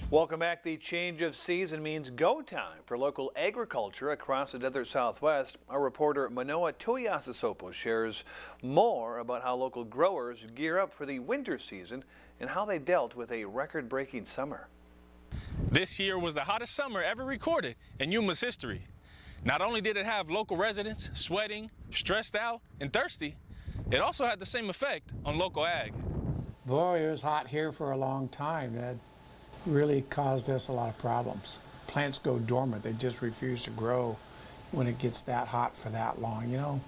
Welcome back. The change of season means go time for local agriculture across the desert Southwest. Our reporter Manoa Tuiasosopo shares more about how local growers gear up for the winter season and how they dealt with a record-breaking summer. This year was the hottest summer ever recorded in Yuma's history. Not only did it have local residents sweating, stressed out, and thirsty, it also had the same effect on local ag. Boy, it was hot here for a long time. That really caused us a lot of problems. Plants go dormant. They just refuse to grow when it gets that hot for that long. You know,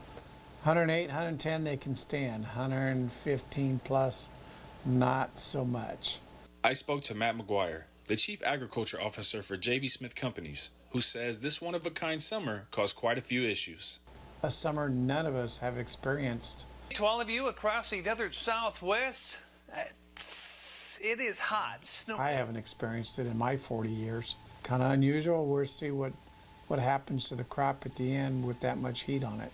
108, 110 they can stand. 115 plus, not so much. I spoke to Matt McGuire, the Chief Agriculture Officer for J.B. Smith Companies, who says this one-of-a-kind summer caused quite a few issues. A summer none of us have experienced. To all of you across the desert Southwest, it is hot. I haven't experienced it in my 40 years. Kind of unusual. We'll see what happens to the crop at the end with that much heat on it.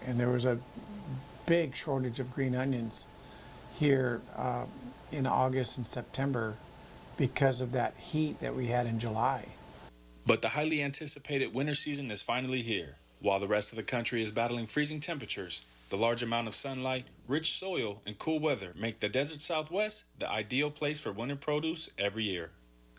And there was a big shortage of green onions here in August and September because of that heat that we had in July. But the highly anticipated winter season is finally here. While the rest of the country is battling freezing temperatures, the large amount of sunlight, rich soil, and cool weather make the desert Southwest the ideal place for winter produce every year.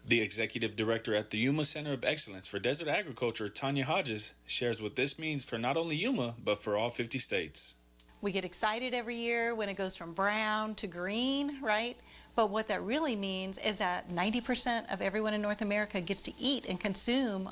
The executive director at the Yuma Center of Excellence for Desert Agriculture, Tanya Hodges, shares what this means for not only Yuma, but for all 50 states. We get excited every year when it goes from brown to green, right? But what that really means is that 90% of everyone in North America gets to eat and consume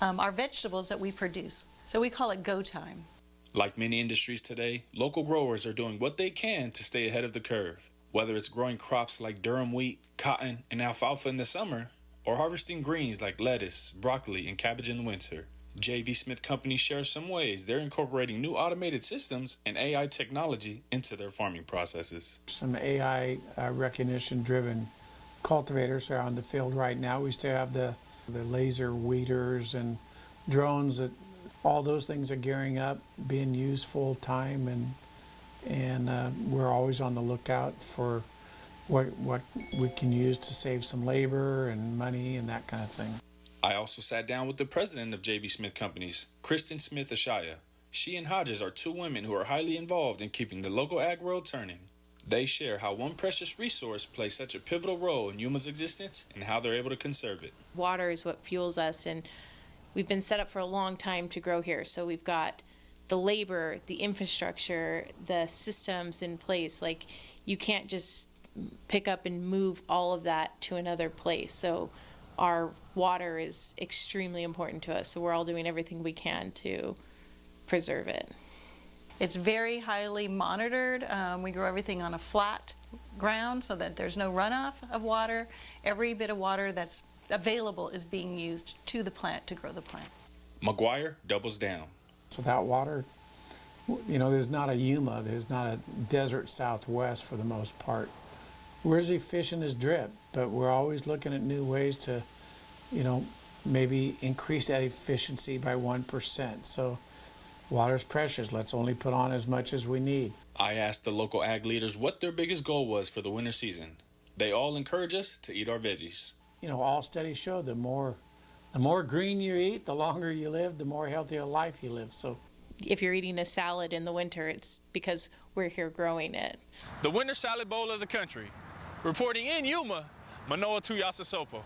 our vegetables that we produce. So we call it go time. Like many industries today, local growers are doing what they can to stay ahead of the curve. Whether it's growing crops like durum wheat, cotton, and alfalfa in the summer, or harvesting greens like lettuce, broccoli, and cabbage in the winter. J.B. Smith Company shares some ways they're incorporating new automated systems and AI technology into their farming processes. Some AI recognition-driven cultivators are on the field right now. We still have the laser weeders and drones that all those things are gearing up, being used full time, and we're always on the lookout for what we can use to save some labor and money and that kind of thing. I also sat down with the president of J.B. Smith Companies, Kristen Smith Ashaya. She and Hodges are two women who are highly involved in keeping the local ag world turning. They share how one precious resource plays such a pivotal role in Yuma's existence and how they're able to conserve it. Water is what fuels us, and we've been set up for a long time to grow here. So we've got the labor, the infrastructure, the systems in place. Like, you can't just pick up and move all of that to another place. So our water is extremely important to us. So we're all doing everything we can to preserve it. It's very highly monitored. We grow everything on a flat ground so that there's no runoff of water. Every bit of water that's available is being used to the plant to grow the plant. McGuire doubles down. Without water, you know, there's not a Yuma, there's not a desert Southwest for the most part. We're as efficient as drip, but we're always looking at new ways to, you know, maybe increase that efficiency by 1%. So water's precious. Let's only put on as much as we need. I asked the local ag leaders what their biggest goal was for the winter season. They all encourage us to eat our veggies. You know, all studies show the more green you eat, the longer you live, the more healthier life you live. So If you're eating a salad in the winter, it's because we're here growing it. The winter salad bowl of the country. Reporting in Yuma, Manoa Tuiasosopo.